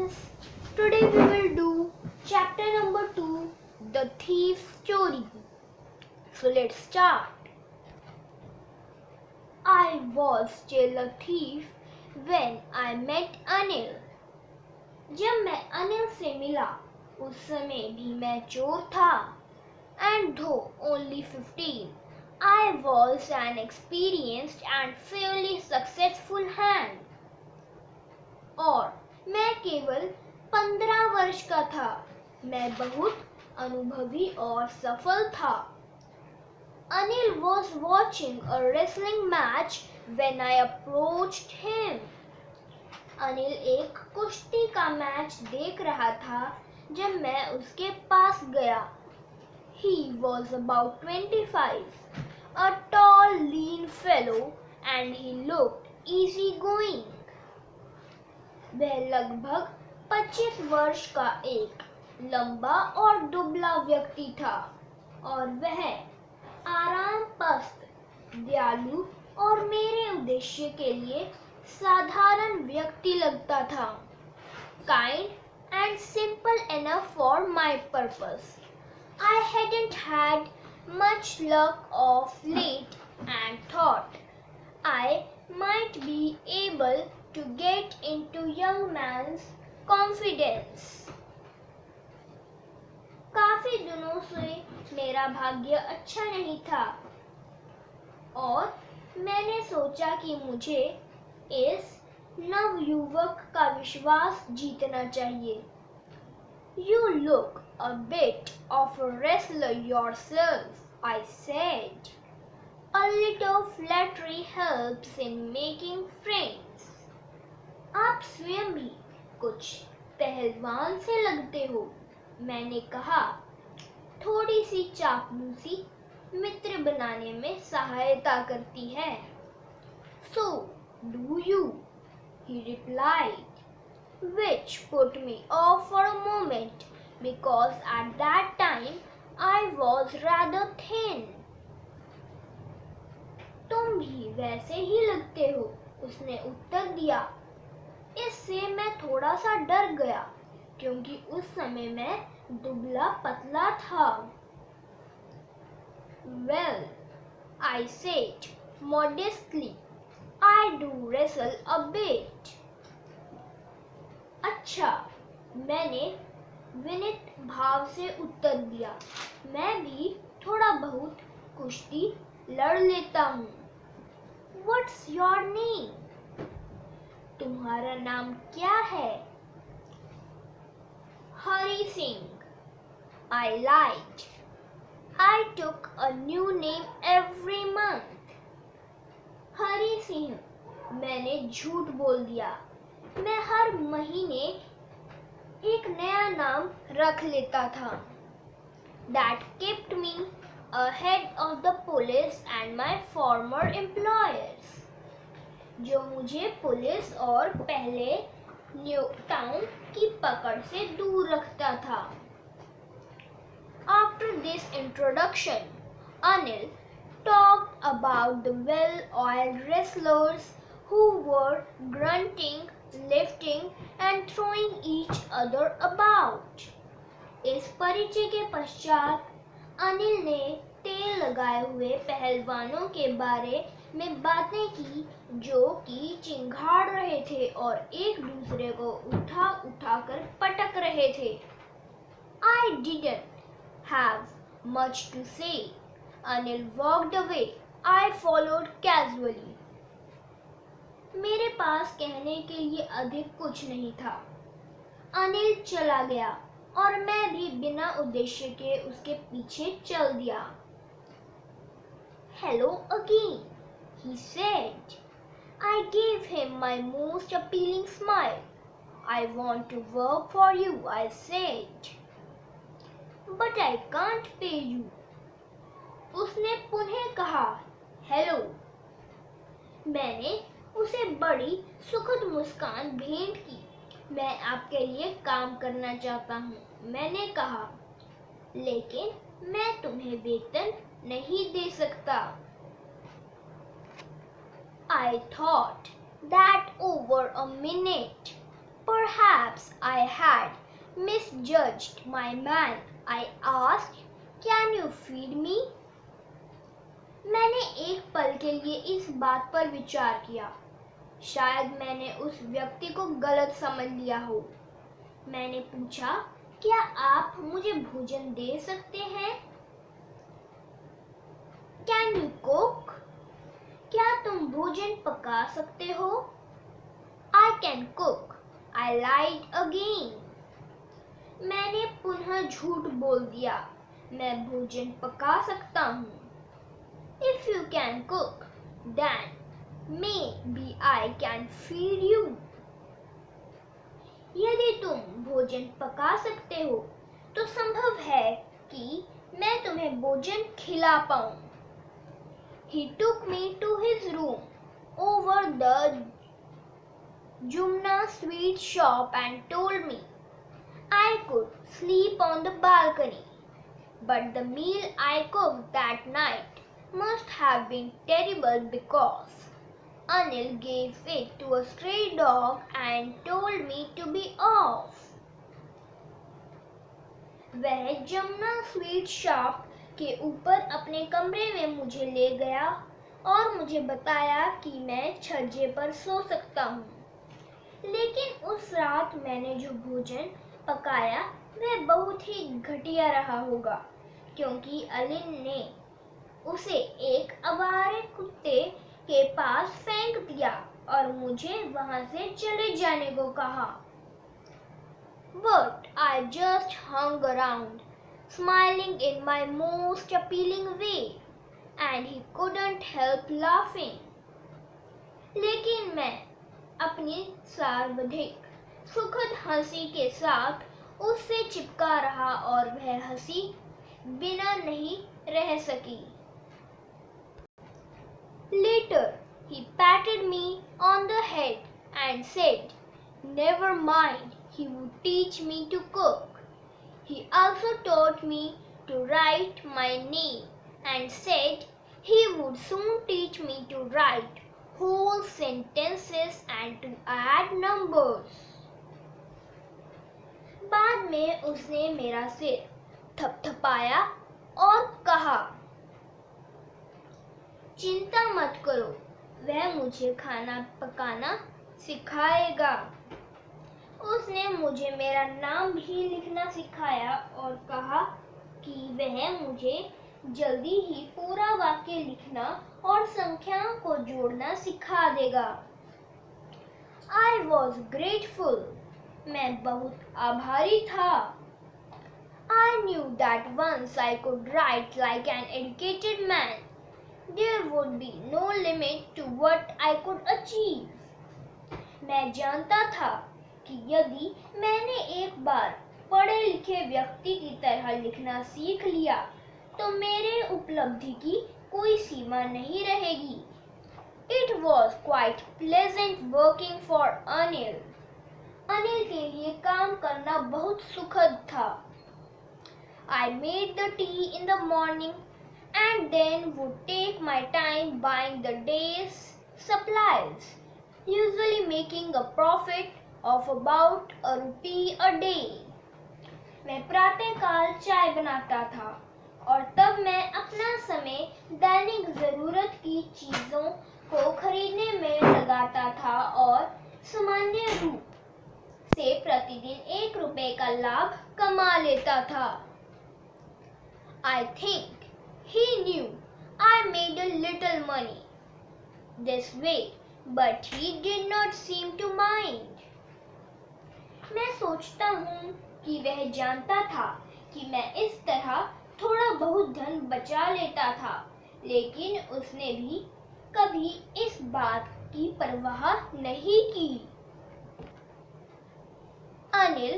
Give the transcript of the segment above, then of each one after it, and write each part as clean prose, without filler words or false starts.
students, today we will do chapter number 2, The Thief's Story. So let's start. I was still a thief when I met Anil. जब मैं अनिल से मिला उस समय भी मैं चोर था. And though only 15, I was an experienced and fairly successful hand. और मैं केवल 15 वर्ष का था. मैं बहुत अनुभवी और सफल था. Anil was watching a wrestling match when I approached him. Anil एक कुश्ती का मैच देख रहा था जब मैं उसके पास गया. He was about 25, a tall, lean fellow, and he looked easygoing. वह लगभग 25 वर्ष का एक लंबा और दुबला व्यक्ति था और वह आरामपस्त, दयालु और मेरे उद्देश्य के लिए साधारण व्यक्ति लगता था. Kind and simple enough for my purpose. I hadn't had much luck of late and thought I might be able to get into young man's confidence. काफी दिनों से मेरा भाग्य अच्छा नहीं था और मैंने सोचा कि मुझे इस नवयुवक का विश्वास जीतना चाहिए. You look a bit of a wrestler yourself, I said. A little flattery helps in making friends. आप स्वयं भी कुछ पहलवान से लगते हो, मैंने कहा. थोड़ी सी चापलूसी मित्र बनाने में सहायता करती है. So, do you? He replied, which put me off for a moment because at that time I was rather thin. तुम भी वैसे ही लगते हो, उसने उत्तर दिया. इससे मैं थोड़ा सा डर गया क्योंकि उस समय मैं दुबला पतला था. Well, I said modestly, I do wrestle a bit. अच्छा, मैंने विनीत भाव से उत्तर दिया. मैं भी थोड़ा बहुत कुश्ती लड़ लेता हूँ. What's your name? तुम्हारा नाम क्या है? Hari Singh. I lied. I took a new name every month. Hari Singh. मैंने झूठ बोल दिया. मैं हर महीने एक नया नाम रख लेता था. That kept me ahead of the police and my former employers. जो मुझे पुलिस और पहले नियोक्ताओं की पकड़ से दूर रखता था. After this introduction, Anil talked about the well-oiled wrestlers who were grunting, lifting and throwing each other about. इस परिचय के पश्चात अनिल ने तेल लगाए हुए पहलवानों के बारे में बातें की जो कि चिंघाड़ रहे थे और एक दूसरे को उठा कर पटक रहे थे. I didn't have much to say. Anil walked away. I followed casually. मेरे पास कहने के लिए अधिक कुछ नहीं था. अनिल चला गया और मैं भी बिना उद्देश्य के उसके पीछे चल दिया. Hello again, he said. I gave him my most appealing smile. I want to work for you, I said. But I can't pay you. उसने पुनः कहा, Hello. मैंने उसे बड़ी सुखद मुस्कान भेंट की. मैं आपके लिए काम करना चाहता हूँ, मैंने कहा, लेकिन मैं तुम्हें वेतन नहीं दे सकता. I thought that over a minute. Perhaps I had misjudged my man. I asked, "Can you feed me?" मैंने एक पल के लिए इस बात पर विचार किया। शायद मैंने उस व्यक्ति को गलत समझ लिया हो। मैंने पूछा, "क्या आप मुझे भोजन दे सकते हैं?" Can you cook? क्या तुम भोजन पका सकते हो? I can cook. I lied again. मैंने पुनः झूठ बोल दिया। मैं भोजन पका सकता हूँ। If you can cook, then maybe I can feed you. यदि तुम भोजन पका सकते हो, तो संभव है कि मैं तुम्हें भोजन खिला पाऊँ। He took me to his room over the Jumna sweet shop and told me I could sleep on the balcony. But the meal I cooked that night must have been terrible because Anil gave it to a stray dog and told me to be off. वह Jamuna sweet shop के ऊपर अपने कमरे में मुझे ले गया और मुझे बताया कि मैं छज्जे पर सो सकता हूँ। लेकिन उस रात मैंने जो भोजन पकाया वह बहुत ही घटिया रहा होगा, क्योंकि अलिन ने उसे एक आवारे कुत्ते के पास फेंक दिया और मुझे वहां से चले जाने को कहा। But I just hung around, smiling in my most appealing way, and he couldn't help laughing. लेकिन मैं अपनी सर्वाधिक सुखद हंसी के साथ उससे चिपका रहा और वह हंसी बिना नहीं रह सकी। Later, he patted me on the head and said, "Never mind, he would teach me to cook." He also taught me to write my name and said he would soon teach me to write whole sentences and to add numbers. बाद में उसने मेरा सिर थपथपाया और कहा, "चिंता मत करो, वह मुझे खाना पकाना सिखाएगा." उसने मुझे मेरा नाम भी लिखना सिखाया और कहा कि वह मुझे जल्दी ही पूरा वाक्य लिखना और संख्याओं को जोड़ना सिखा देगा। I was grateful. मैं बहुत आभारी था। I knew that once I could write like an educated man, there would be no limit to what I could achieve. मैं जानता था कि यदि मैंने एक बार पढ़े लिखे व्यक्ति की तरह लिखना सीख लिया तो मेरे उपलब्धि की कोई सीमा नहीं रहेगी। It was quite pleasant working for Anil. Anil के लिए काम करना बहुत सुखद था। I made the tea in the morning and then would take my time buying the day's supplies, usually making a profit of about ₹1 a day. मैं प्रातःकाल चाय बनाता था और तब मैं अपना समय दैनिक जरूरत की चीजों को खरीदने में लगाता था और सामान्य रूप से प्रतिदिन ₹1 का लाभ कमा लेता था। I think he knew I made a little money this way, but he did not seem to mind. मैं सोचता हूँ कि वह जानता था कि मैं इस तरह थोड़ा बहुत धन बचा लेता था, लेकिन उसने भी कभी इस बात की परवाह नहीं की। Anil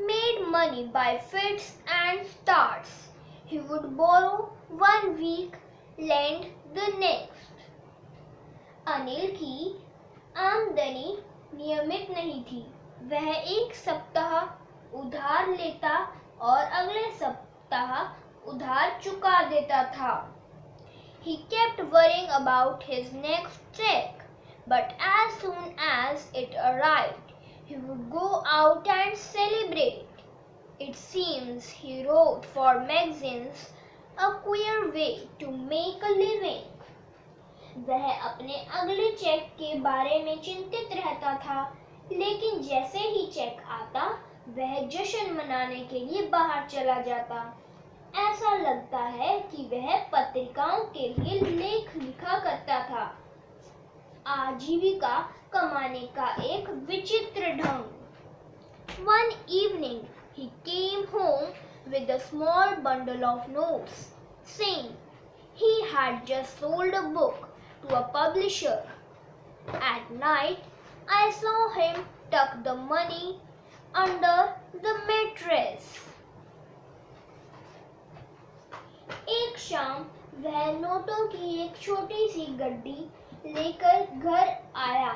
made money by fits and starts. He would borrow one week, lend the next. Anil की आमदनी नियमित नहीं थी। वह एक सप्ताह उधार लेता और अगले सप्ताह उधार चुका देता था। He kept worrying about his next check, but as soon as it arrived, he would go out and celebrate. It seems he wrote for magazines, a queer way to make a living. वह अपने अगले check के बारे में चिंतित रहता था, लेकिन जैसे ही चेक आता वह जश्न मनाने के लिए बाहर चला जाता। ऐसा लगता है कि वह पत्रिकाओं के लिए लेख लिखा करता था। आजीविका कमाने का एक विचित्र ढंग। One evening he came home with a small bundle of notes, saying he had just sold a book to a publisher. At night, I saw him tuck the money under the mattress. एक शाम वह नोटों की एक छोटी सी गड्डी लेकर घर आया।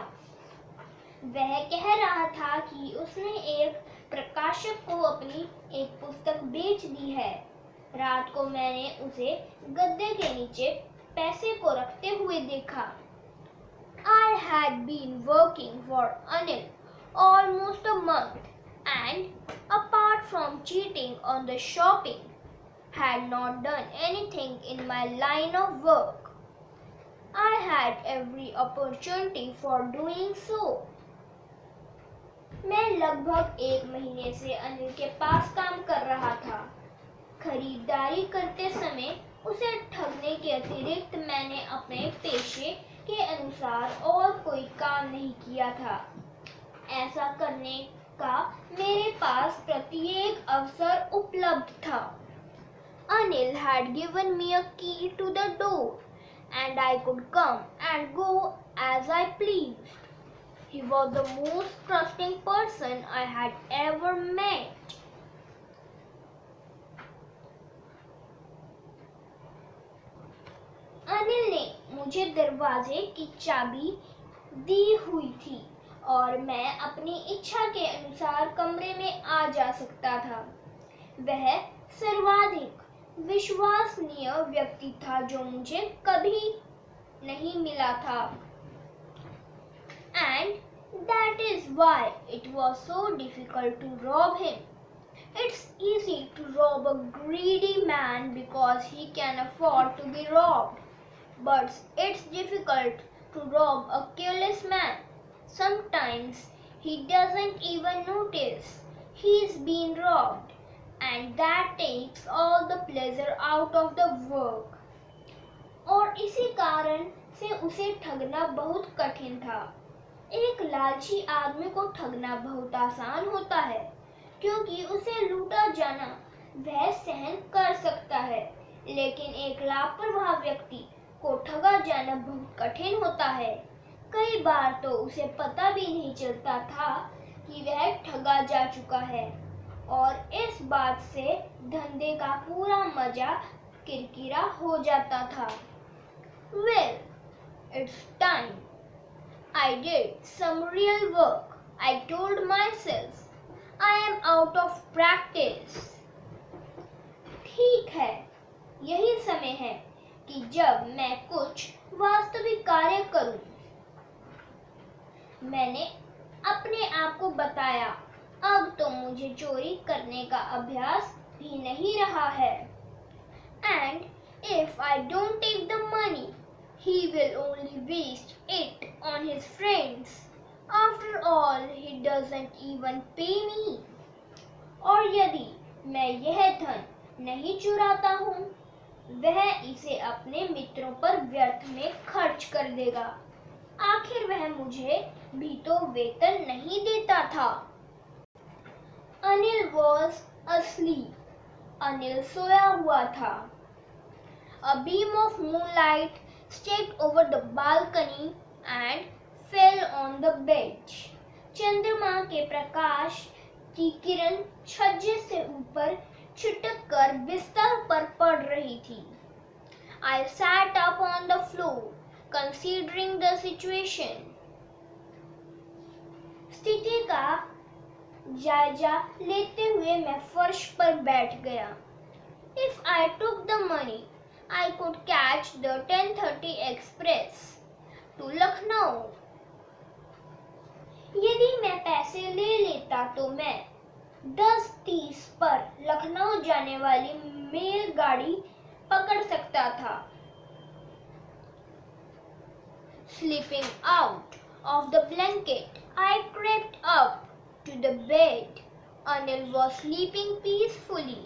वह कह रहा था कि उसने एक प्रकाशक को अपनी एक पुस्तक बेच दी है। रात को मैंने उसे गद्दे के नीचे पैसे को रखते हुए देखा। I had been working for Anil almost a month and, apart from cheating on the shopping, had not done anything in my line of work. I had every opportunity for doing so. मैं लगभग 1 महीने से अनिल के पास काम कर रहा था। खरीदारी करते समय उसे ठगने के अतिरिक्त मैंने अपने पेशे के अनुसार और कोई काम नहीं किया था। ऐसा करने का मेरे पास प्रत्येक अवसर उपलब्ध था। Anil had given me a key to the door, and I could come and go as I pleased. He was the most trusting person I had ever met. Anil ने मुझे दरवाजे की चाबी दी हुई थी और मैं अपनी इच्छा के अनुसार कमरे में आ जा सकता था। वह सर्वाधिक विश्वसनीय व्यक्ति था जो मुझे कभी नहीं मिला था। And that is why it was so difficult to rob him. It's easy to rob a greedy man because he can afford to be robbed. But it's difficult to rob a careless man. Sometimes he doesn't even notice he's been robbed, and that takes all the pleasure out of the work. और इसी कारण से उसे ठगना बहुत कठिन था। एक लालची आदमी को ठगना बहुत आसान होता है क्योंकि उसे लूटा जाना वह सहन कर सकता है, लेकिन एक लापरवाह व्यक्ति को ठगा जाना बहुत कठिन होता है। कई बार तो उसे पता भी नहीं चलता था कि वह ठगा जा चुका है और इस बात से धंधे का पूरा मजा किरकिरा हो जाता था। Well, it's time. I did some real work. I told myself, I am out of practice. ठीक है, यही समय है कि जब मैं कुछ वास्तविक कार्य करूं। मैंने अपने आप को बताया, अब तो मुझे चोरी करने का अभ्यास भी नहीं रहा है। And if I don't take the money, he will only waste it on his friends. After all, he doesn't even pay me. और यदि मैं यह धन नहीं चुराता हूँ, वह इसे अपने मित्रों पर व्यर्थ में खर्च कर देगा। आखिर वह मुझे भी तो वेतन नहीं देता था। Anil was asleep. अनिल सोया हुआ था। A beam of moonlight streaked over the balcony and fell on the bed. चंद्रमा के प्रकाश की किरण छज्जे से ऊपर छिटक कर बिस्तर पर पड़ रही थी। I sat up on the floor, considering the situation. स्थिति का जायजा लेते हुए मैं फर्श पर बैठ गया। If I took the money, I could catch the 10:30 express to Lucknow. यदि मैं पैसे ले लेता तो मैं 10:30 पर लखनऊ जाने वाली मेल गाड़ी पकड़ सकता था। Slipping out of the blanket, I crept up to the bed. Anil was sleeping peacefully.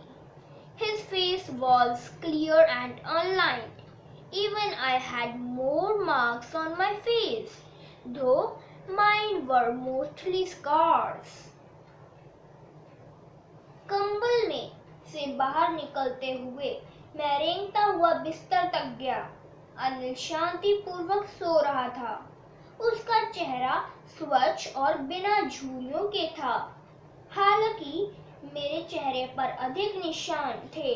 His face was clear and unlined. Even I had more marks on my face, though mine were mostly scars. कंबल में से बाहर निकलते हुए मैं रेंगता हुआ बिस्तर तक गया। अनिल शांतिपूर्वक सो रहा था। उसका चेहरा स्वच्छ और बिना झुर्रियों के था। हालांकि मेरे चेहरे पर अधिक निशान थे,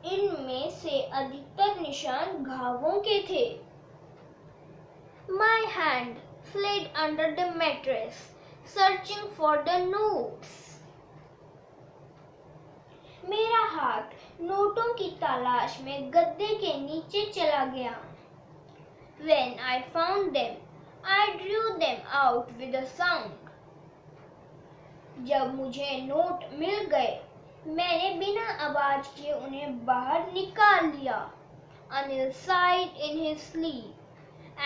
इनमें से अधिकतर निशान घावों के थे। My hand slid under the mattress, searching for the notes. मेरा हाथ नोटों की तलाश में गद्दे के नीचे चला गया। When I found them, I drew them out with a sound. जब मुझे नोट मिल गए, मैंने बिना आवाज के उन्हें बाहर निकाल लिया। Anil sighed in his sleep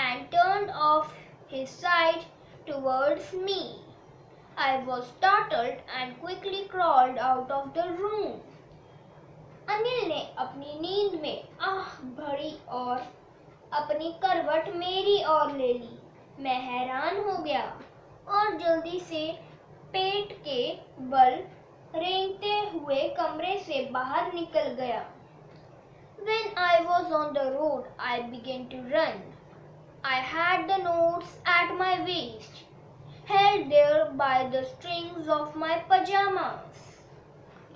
and turned off his side towards me. I was startled and quickly crawled out of the room. Anil ने अपनी नींद में आह भरी और अपनी करवट मेरी ओर ले ली। मैं हैरान हो गया और जल्दी से पेट के बल रेंगते हुए कमरे से बाहर निकल गया। When I was on the road, I began to run. I had the notes at my waist, held there by the strings of my pajamas.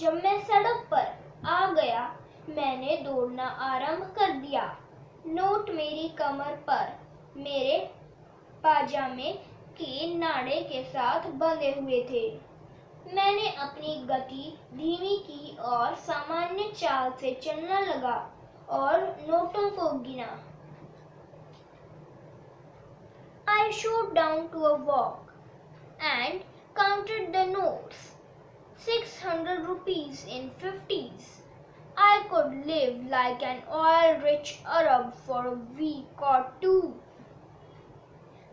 जब मैं सड़क पर आ गया, मैंने दौड़ना आरंभ कर दिया। नोट मेरी कमर पर मेरे पाजामे के नाड़े के साथ बंधे हुए थे। मैंने अपनी गति धीमी की और सामान्य चाल से चलना लगा और नोटों को गिना। I shot down to a walk and counted the notes. 600 rupees in 50s. I could live like an oil-rich Arab for a week or two.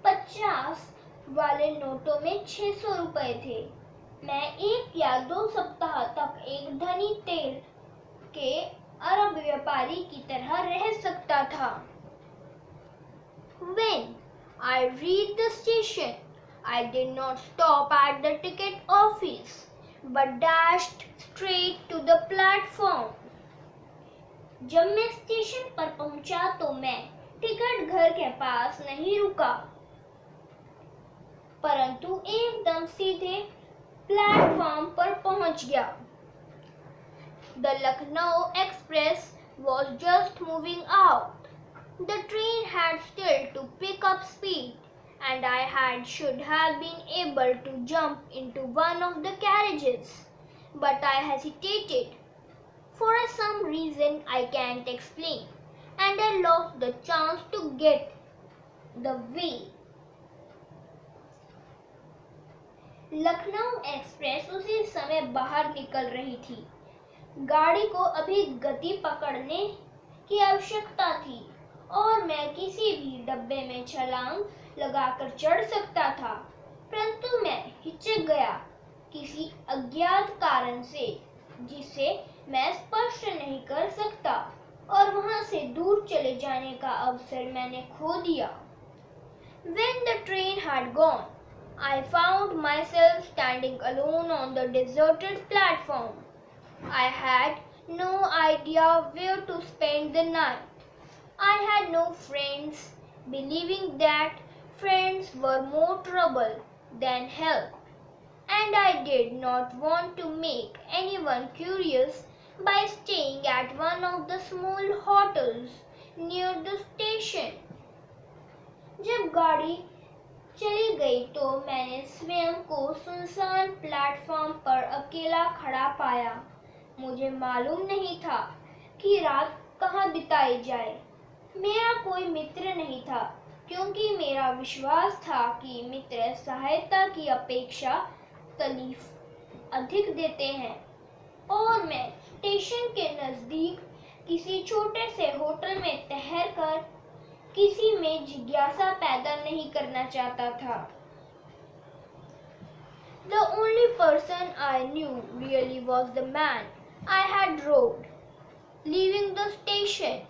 50 वाले नोटों में 600 रुपए थे। मैं 1 या 2 सप्ताह तक एक धनी तेल के अरब व्यापारी की तरह रह सकता था। When I reached the station, I did not stop at the ticket office, but dashed straight to the platform. जब मैं स्टेशन पर पहुंचा तो मैं टिकट घर के पास नहीं रुका, परंतु एकदम सीधे प्लेटफॉर्म पर पहुंच गया। The Lucknow Express was just moving out. The train had still to pick up speed, and I should have been able to jump into one of the carriages, but I hesitated. For some reason I can't explain, and I lost the chance to get the way. Lucknow express उसी समय बाहर निकल रही थी। गाड़ी को अभी गति पकड़ने की आवश्यकता थी और मैं किसी भी डब्बे में छलांग लगाकर चढ़ सकता था, परंतु मैं हिचक गया किसी अज्ञात कारण से, जिसे मैं स्पष्ट नहीं कर सकता, और वहां से दूर चले जाने का अवसर मैंने खो दिया। When the train had gone, I found myself standing alone on the deserted platform. I had no idea where to spend the night. I had no friends, believing that friends were more trouble than help, and I did not want to make anyone curious by staying at one of the small hotels near the station. जब गाड़ी चली गई तो मैंने स्वयं को सुनसान platform पर अकेला खड़ा पाया। मुझे मालूम नहीं था कि रात कहाँ बिताई जाए। मेरा कोई मित्र नहीं था, क्योंकि मेरा विश्वास था कि मित्र सहायता की अपेक्षा तकलीफ अधिक देते हैं और मैं स्टेशन के नजदीक किसी छोटे से होटल में ठहरकर किसी में जिज्ञासा पैदा नहीं करना चाहता था। The only person I knew really was the man I had rowed. Leaving the station,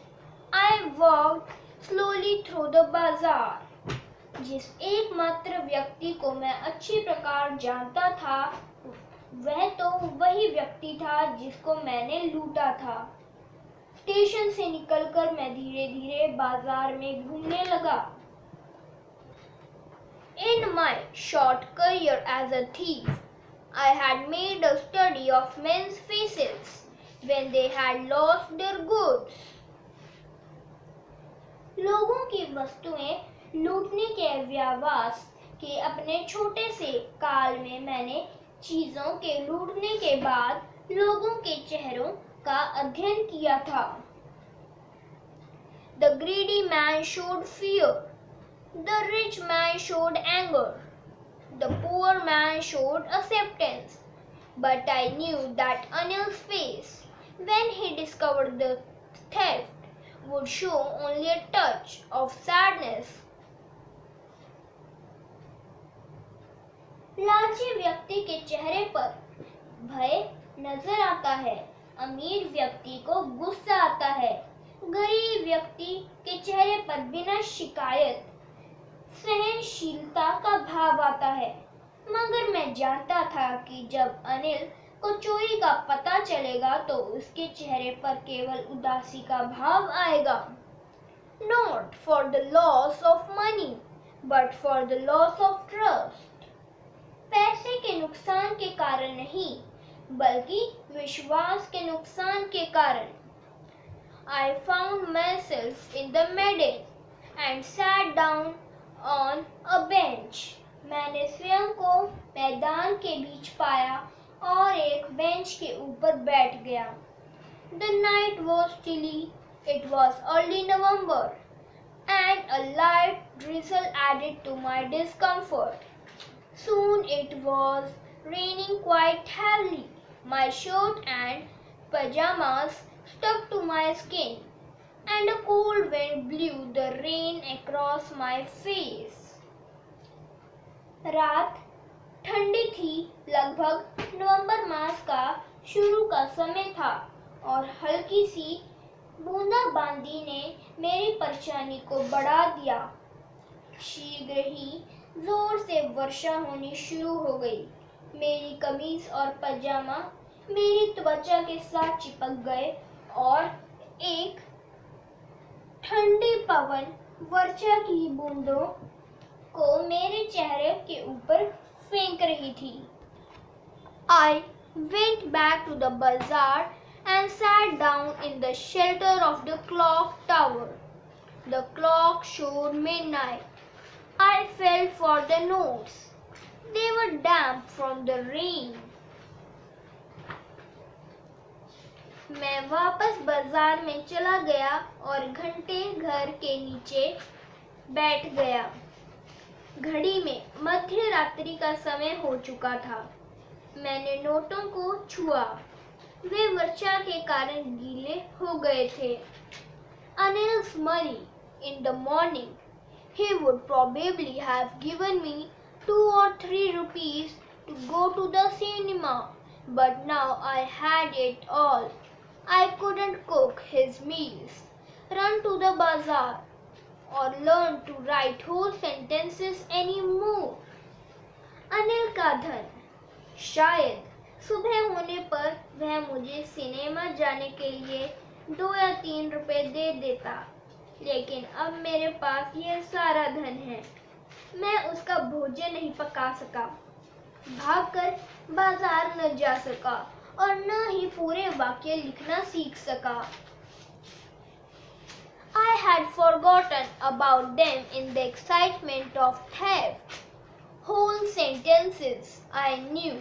I walked slowly through the bazaar. जिस एकमात्र व्यक्ति को मैं अच्छी प्रकार जानता था वह तो वही व्यक्ति था जिसको मैंने लूटा था। स्टेशन से निकलकर मैं धीरे धीरे बाजार में घूमने लगा। In my short career as a thief, I had made a study of men's faces when they had lost their goods. लोगों की वस्तुएं लूटने के व्यावास के अपने छोटे से काल में मैंने चीजों के लूटने के बाद लोगों के चेहरों का अध्ययन किया था। The greedy man showed fear. The rich man showed anger. The poor man showed acceptance. But I knew that Anil's face, when he discovered the theft, would show only a touch of sadness. लालची व्यक्ति के चेहरे पर भय नजर आता है, अमीर व्यक्ति को गुस्सा आता है, गरीब व्यक्ति के चेहरे पर बिना शिकायत सहनशीलता का भाव आता है। मगर मैं जानता था कि जब अनिल को चोरी का पता चलेगा तो उसके चेहरे पर केवल उदासी का भाव आएगा। Not for the loss of money, but for the loss of trust. पैसे के नुकसान के कारण नहीं, बल्कि विश्वास के नुकसान के कारण। I found myself in the meadow and sat down on a bench. मैंने स्वयं को मैदान के बीच पाया और एक बेंच के ऊपर बैठ गया। The night was chilly. It was early November, and a light drizzle added to my discomfort. Soon it was raining quite heavily. My shirt and pajamas stuck to my skin, and a cold wind blew the rain across my face. रात ठंडी थी, लगभग नवंबर मास का शुरू का समय था और हल्की सी बूंदाबांदी ने मेरी परेशानी को बढ़ा दिया। शीघ्र ही जोर से वर्षा होनी शुरू हो गई। मेरी कमीज और पजामा मेरी त्वचा के साथ चिपक गए और एक ठंडी पवन वर्षा की बूंदों को मेरे चेहरे के ऊपर फेंक रही थी। I went back to the bazaar and sat down in the shelter of the clock tower. The clock showed midnight. I felt for the notes. They were damp from the rain. मैं वापस बाजार में चला गया और घंटे घर के नीचे बैठ गया। घड़ी में मध्य रात्रि का समय हो चुका था। मैंने नोटों को छुआ, वे वर्षा के कारण गीले हो गए थे। Anil's money in the morning. He would probably have given me 2 or 3 rupees to go to the cinema, but now I had it all. I couldn't cook his meals, run to the bazaar, or learn to write whole sentences anymore. Anil का धन, शायद सुबह होने पर वह मुझे cinema जाने के लिए 2 या 3 रुपए दे देता, लेकिन अब मेरे पास यह सारा धन है। मैं उसका भोजन नहीं पका सका, भागकर बाजार न जा सका और न ही पूरे वाक्य लिखना सीख सका। I had forgotten about them in the excitement of theft. Whole sentences I knew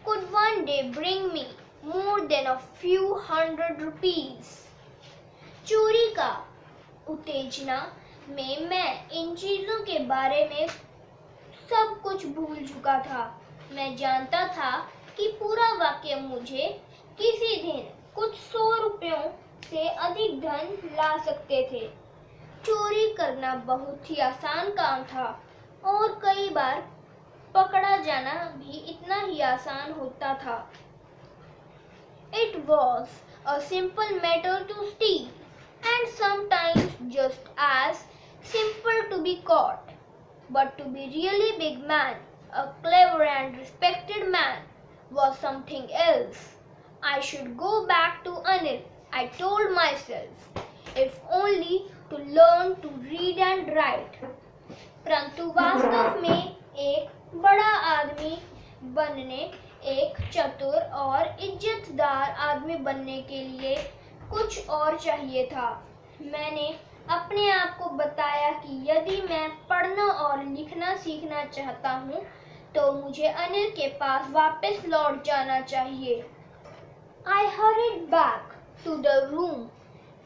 could one day bring me more than a few hundred rupees. चोरी का उत्तेजना में मैं इन चीज़ों के बारे में सब कुछ भूल चुका था। मैं जानता था कि पूरा वाक्य मुझे किसी दिन कुछ 100 रुपयों से अधिक धन ला सकते थे। चोरी करना बहुत ही आसान काम था और कई बार पकड़ा जाना भी इतना ही आसान होता था। It was a simple matter to steal, and sometimes just as simple to be caught. But to be really big man, a clever and respected man, was something else. I should go back to Anil, I told myself, if only to learn to read and write. परंतु वास्तव में एक बड़ा आदमी बनने, एक चतुर और इज्जतदार आदमी बनने के लिए कुछ और चाहिए था। मैंने अपने आप को बताया कि यदि मैं पढ़ना और लिखना सीखना चाहता हूँ तो मुझे अनिल के पास वापस लौट जाना चाहिए। I hurried back to the room,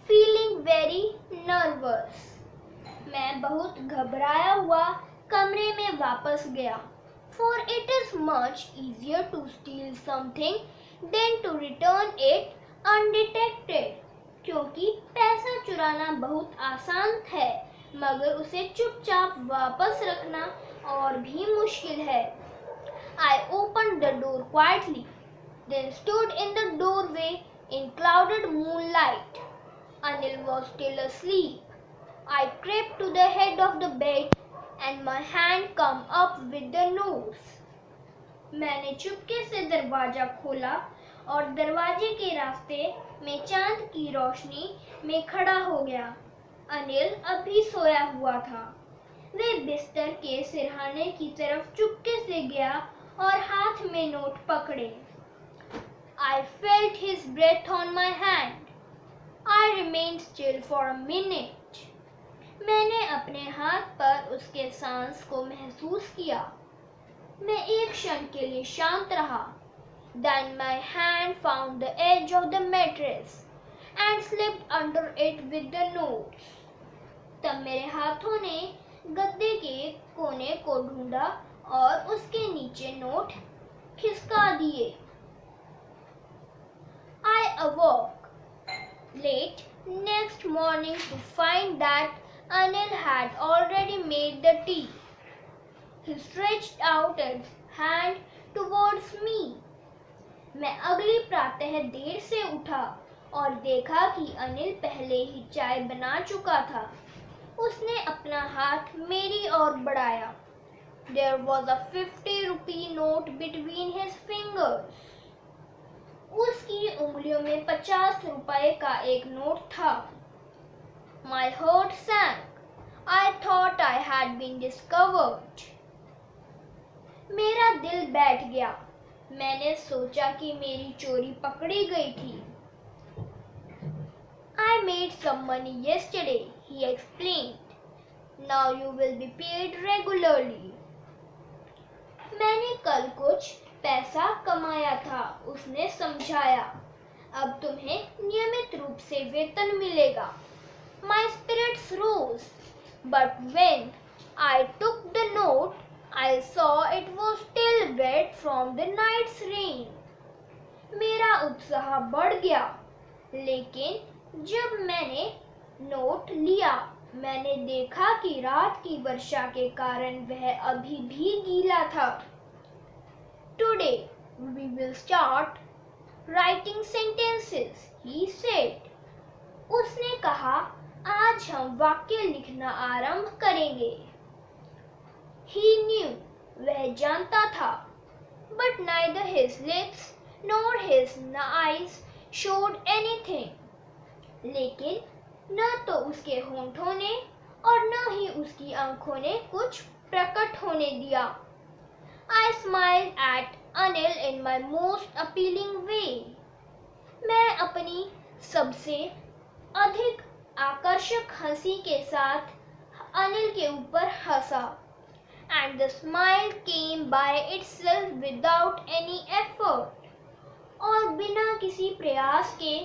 feeling very nervous. मैं बहुत घबराया हुआ कमरे में वापस गया। For it is much easier to steal something than to return it undetected. क्योंकि पैसा चुराना बहुत आसान है, मगर उसे चुपचाप वापस रखना और भी मुश्किल है। I opened the door quietly, then stood in the doorway in clouded moonlight. Anil was still asleep. I crept to the head of the bed and my hand come up with the noose. मैंने चुपके से दरवाजा खोला और दरवाजे के रास्ते में चांद की रोशनी में खड़ा हो गया। अनिल अभी सोया हुआ था। वह बिस्तर के सिरहाने की तरफ चुपके से गया और हाथ में नोट पकड़े। I felt his breath on my hand. I remained still for a minute. मैंने अपने हाथ पर उसके सांस को महसूस किया। मैं एक क्षण के लिए शांत रहा। Then my hand found the edge of the mattress and slipped under it with the notes. तब मेरे हाथों ने गद्दे के कोने को ढूंढा और उसके नीचे नोट खिसका दिए। I awoke late next morning to find that Anil had already made the tea. He stretched out his hand towards me. मैं अगली प्रातः देर से उठा और देखा कि अनिल पहले ही चाय बना चुका था। उसने अपना हाथ मेरी ओर बढ़ाया। There was a 50 rupee note between his fingers. उसकी उंगलियों में 50 रुपए का एक नोट था। My heart sank. I thought I had been discovered. मेरा दिल बैठ गया। मैंने सोचा कि मेरी चोरी पकड़ी गई थी। I made some money yesterday, he explained. Now you will be paid regularly. मैंने कल कुछ पैसा कमाया था, उसने समझाया। अब तुम्हें नियमित रूप से वेतन मिलेगा। My spirits rose, but when I took the note, I saw it was still wet from the night's rain. मेरा उत्साह बढ़ गया, लेकिन जब मैंने नोट लिया, मैंने देखा कि रात की वर्षा के कारण वह अभी भी गीला था। Today we will start writing sentences, he said. उसने कहा, आज हम वाक्य लिखना आरंभ करेंगे। He knew, वह जानता था, but neither his lips nor his eyes showed anything. लेकिन न तो उसके होंठों ने और न ही उसकी आंखों ने कुछ प्रकट होने दिया। I smiled at Anil in my most appealing way. मैं अपनी सबसे अधिक आकर्षक हंसी के साथ अनिल के ऊपर हंसा। And the smile came by itself without any effort. और बिना किसी प्रयास के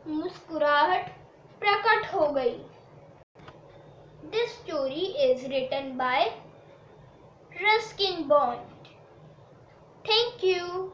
मुस्कुराहट प्रकट हो गई। This story is written by Ruskin Bond. Thank you.